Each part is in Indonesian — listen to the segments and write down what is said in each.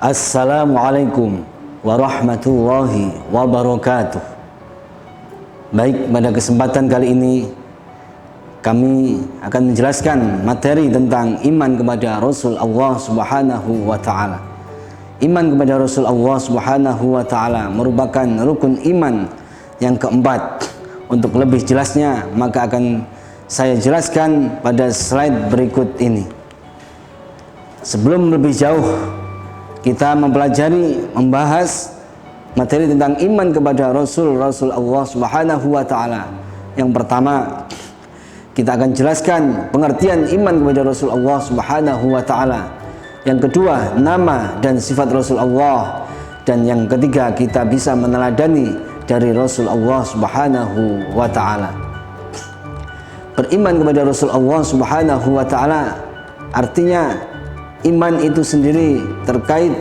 Assalamualaikum warahmatullahi wabarakatuh. Baik, pada kesempatan kali ini kami akan menjelaskan materi tentang iman kepada Rasul Allah Subhanahu wa Ta'ala. Iman kepada Rasul Allah Subhanahu wa Ta'ala merupakan rukun iman yang keempat. Untuk lebih jelasnya maka akan saya jelaskan pada slide berikut ini. Sebelum lebih jauh kita membahas materi tentang iman kepada Rasul Allah Subhanahu wa Ta'ala. Yang pertama, kita akan jelaskan pengertian iman kepada Rasul Allah Subhanahu wa Ta'ala. Yang kedua, nama dan sifat Rasul Allah. Dan yang ketiga, kita bisa meneladani dari Rasul Allah Subhanahu wa Ta'ala. Beriman kepada Rasul Allah Subhanahu wa Ta'ala artinya iman itu sendiri terkait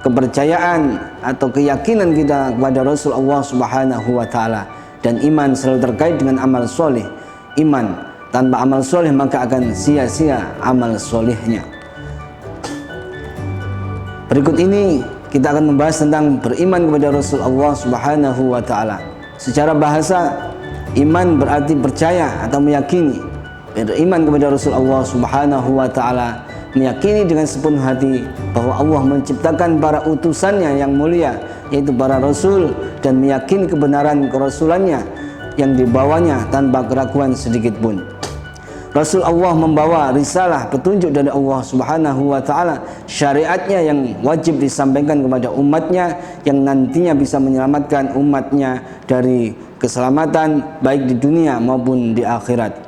kepercayaan atau keyakinan kita kepada Rasul Allah Subhanahu wa Ta'ala. Dan iman selalu terkait dengan amal soleh. Iman tanpa amal soleh maka akan sia-sia amal solehnya. Berikut ini kita akan membahas tentang beriman kepada Rasul Allah Subhanahu wa Ta'ala. Secara bahasa, iman berarti percaya atau meyakini. Beriman kepada Rasul Allah Subhanahu wa Ta'ala meyakini dengan sepenuh hati bahwa Allah menciptakan para utusannya yang mulia, yaitu para rasul, dan meyakini kebenaran kerasulannya yang dibawanya tanpa keraguan sedikit pun. Rasul Allah membawa risalah petunjuk dari Allah Subhanahu wa Ta'ala, syariatnya yang wajib disampaikan kepada umatnya, yang nantinya bisa menyelamatkan umatnya dari keselamatan baik di dunia maupun di akhirat.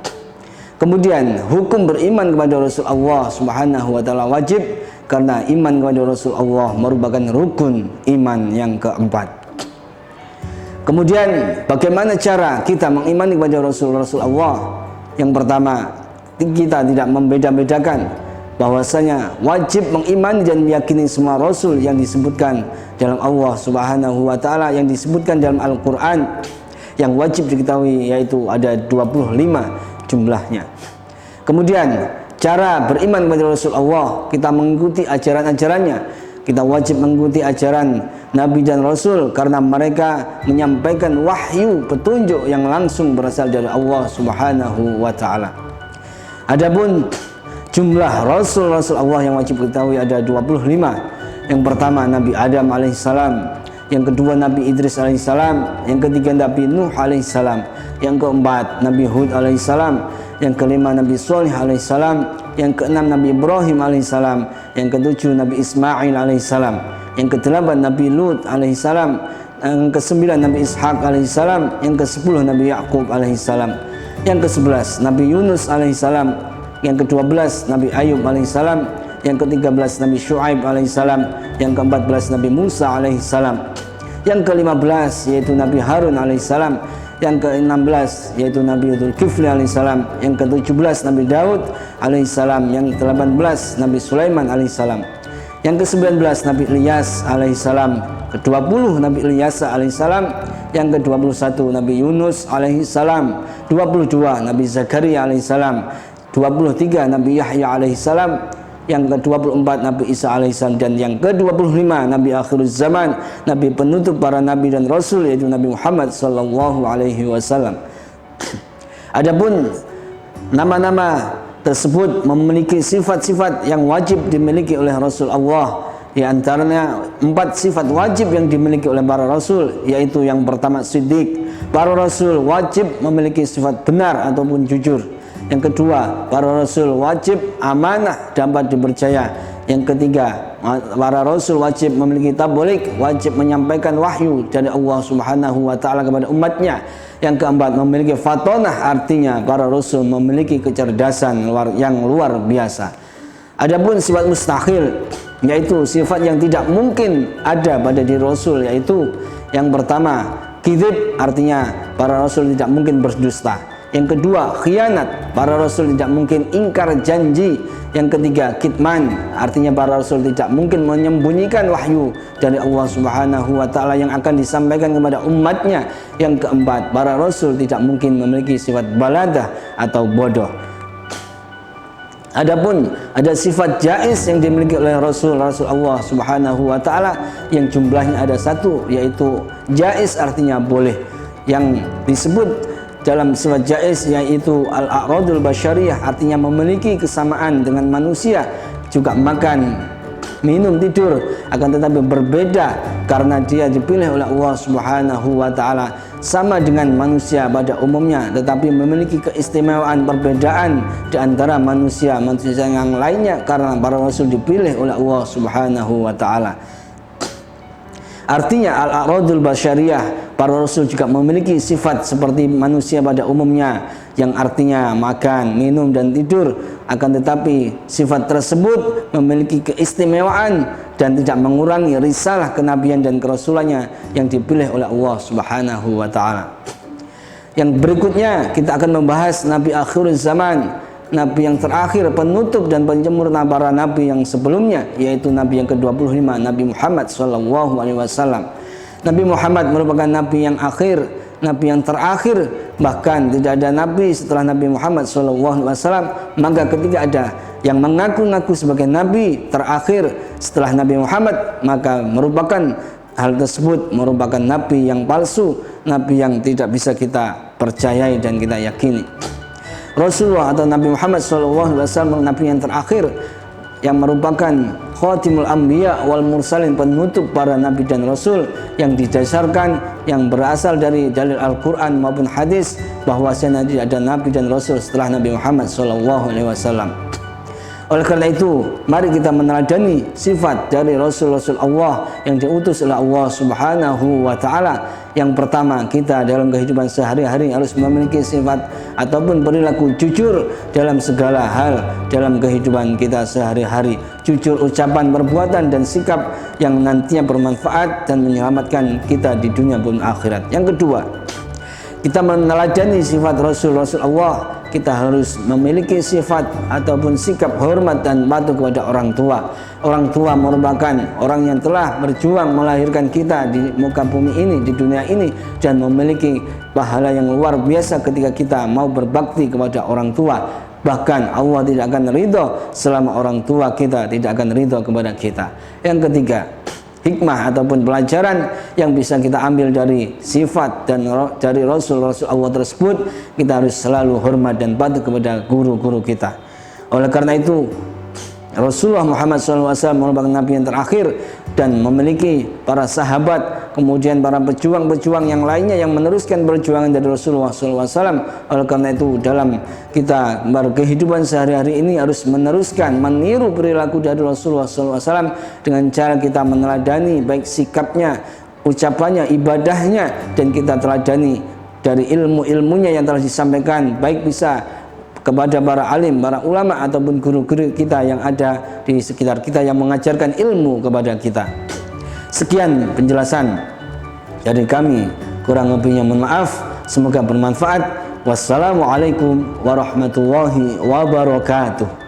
Kemudian hukum beriman kepada Rasul Allah Subhanahu wa Ta'ala wajib, karena iman kepada Rasul Allah merupakan rukun iman yang keempat. Kemudian bagaimana cara kita mengimani kepada Rasul Allah? Yang pertama, kita tidak membeda-bedakan, bahwasanya wajib mengimani dan meyakini semua Rasul yang disebutkan dalam Allah Subhanahu wa Ta'ala, yang disebutkan dalam Al-Quran, yang wajib diketahui yaitu ada 25 jumlahnya. Kemudian cara beriman kepada Rasul Allah, kita mengikuti ajaran-ajarannya. Kita wajib mengikuti ajaran Nabi dan Rasul karena mereka menyampaikan wahyu petunjuk yang langsung berasal dari Allah Subhanahu wa Ta'ala. Adapun jumlah Rasul Allah yang wajib diketahui ada 25. Yang pertama Nabi Adam alaihissalam, yang kedua Nabi Idris alaihissalam, yang ketiga Nabi Nuh alaihissalam, yang keempat Nabi Hud alaihissalam, yang kelima Nabi Shalih alaihissalam, yang keenam Nabi Ibrahim alaihissalam, yang ketujuh Nabi Ismail alaihissalam, yang kedelapan Nabi Lut alaihissalam, yang kesembilan Nabi Ishaq alaihissalam, yang kesepuluh Nabi Yakub alaihissalam, yang kesebelas Nabi Yunus alaihissalam, yang kedua-belas Nabi Ayub alaihissalam, yang ke-13 Nabi Syuaib alaihissalam, yang ke-14 Nabi Musa alaihissalam, yang ke-15 yaitu Nabi Harun alaihissalam, yang ke-16 yaitu Nabi Dzulkifli alaihissalam, yang ke-17 Nabi Daud alaihissalam, yang ke-18 Nabi Sulaiman alaihissalam, yang ke-19 Nabi Ilyas alaihissalam, ke-20 Nabi Ilyasa alaihissalam, yang ke-21 Nabi Yunus alaihissalam, 22 Nabi Zakaria alaihissalam, 23 Nabi Yahya alaihissalam, yang ke-24 Nabi Isa alaihissalam, dan yang ke-25 Nabi akhirul zaman, Nabi penutup para nabi dan rasul, yaitu Nabi Muhammad sallallahu alaihi wasallam. Adapun nama-nama tersebut memiliki sifat-sifat yang wajib dimiliki oleh Rasul Allah. Di antaranya 4 sifat wajib yang dimiliki oleh para rasul, yaitu yang pertama siddiq. Para rasul wajib memiliki sifat benar ataupun jujur. Yang kedua, para rasul wajib amanah, dapat dipercaya. Yang ketiga, para rasul wajib memiliki tabligh, wajib menyampaikan wahyu dari Allah Subhanahu wa Ta'ala kepada umatnya. Yang keempat, memiliki fatonah, artinya para rasul memiliki kecerdasan yang luar biasa. Adapun sifat mustahil, yaitu sifat yang tidak mungkin ada pada diri rasul, yaitu yang pertama, kizib, artinya para rasul tidak mungkin berdusta. Yang kedua, khianat, para rasul tidak mungkin ingkar janji. Yang ketiga, kitman, artinya para rasul tidak mungkin menyembunyikan wahyu dari Allah Subhanahu wa Ta'ala yang akan disampaikan kepada umatnya. Yang keempat, para rasul tidak mungkin memiliki sifat baladah atau bodoh. Adapun ada sifat jaiz yang dimiliki oleh Rasul Allah Subhanahu wa taala yang jumlahnya ada satu, yaitu jaiz artinya boleh. Yang disebut dalam sifat jaiz yaitu al-a'radul basyariyah, artinya memiliki kesamaan dengan manusia, juga makan, minum, tidur, akan tetapi berbeda karena dia dipilih oleh Allah Subhanahu wa taala sama dengan manusia pada umumnya, tetapi memiliki keistimewaan perbedaan di antara manusia yang lainnya karena para rasul dipilih oleh Allah Subhanahu wa taala. Artinya al-a'radul basyariyah, para rasul juga memiliki sifat seperti manusia pada umumnya, yang artinya makan, minum, dan tidur, akan tetapi sifat tersebut memiliki keistimewaan dan tidak mengurangi risalah kenabian dan kerasulannya yang dipilih oleh Allah Subhanahu wa taala. Yang berikutnya kita akan membahas nabi akhir zaman, nabi yang terakhir, penutup dan penyempurna para nabi yang sebelumnya, yaitu nabi yang ke-25, Nabi Muhammad SAW. Nabi Muhammad merupakan nabi yang akhir, nabi yang terakhir, bahkan tidak ada nabi setelah Nabi Muhammad SAW. Maka ketika ada yang mengaku-ngaku sebagai nabi terakhir setelah Nabi Muhammad, maka merupakan hal tersebut merupakan nabi yang palsu, nabi yang tidak bisa kita percayai dan kita yakini. Rasulullah atau Nabi Muhammad SAW nabi yang terakhir, yang merupakan khatimul anbiya wal mursalin, penutup para nabi dan rasul, yang didasarkan, yang berasal dari dalil Al-Quran maupun hadis bahwasanya tidak ada nabi dan rasul setelah Nabi Muhammad SAW. Oleh karena itu, mari kita meneladani sifat dari Rasul-Rasul Allah yang diutus oleh Allah Subhanahu wa taala. Yang pertama, kita dalam kehidupan sehari-hari harus memiliki sifat ataupun perilaku jujur dalam segala hal dalam kehidupan kita sehari-hari. Jujur ucapan, perbuatan, dan sikap yang nantinya bermanfaat dan menyelamatkan kita di dunia maupun akhirat. Yang kedua, kita meneladani sifat Rasul-Rasul Allah. Kita harus memiliki sifat ataupun sikap hormat dan patuh kepada orang tua. Orang tua merupakan orang yang telah berjuang melahirkan kita di muka bumi ini, di dunia ini, dan memiliki pahala yang luar biasa ketika kita mau berbakti kepada orang tua. Bahkan Allah tidak akan ridho selama orang tua kita tidak akan ridho kepada kita. Yang ketiga, hikmah ataupun pelajaran yang bisa kita ambil dari sifat dan dari Rasul-Rasul Allah tersebut, kita harus selalu hormat dan patuh kepada guru-guru kita. Oleh karena itu, Rasulullah Muhammad SAW merupakan nabi yang terakhir dan memiliki para sahabat, kemudian para pejuang-pejuang yang lainnya yang meneruskan perjuangan dari Rasulullah SAW. Oleh karena itu, dalam kita berkehidupan sehari-hari ini harus meneruskan, meniru perilaku dari Rasulullah SAW dengan cara kita meneladani baik sikapnya, ucapannya, ibadahnya, dan kita teladani dari ilmu-ilmunya yang telah disampaikan, baik bisa kepada para alim, para ulama, ataupun guru-guru kita yang ada di sekitar kita yang mengajarkan ilmu kepada kita. Sekian penjelasan dari kami, kurang lebihnya mohon maaf, semoga bermanfaat. Wassalamualaikum warahmatullahi wabarakatuh.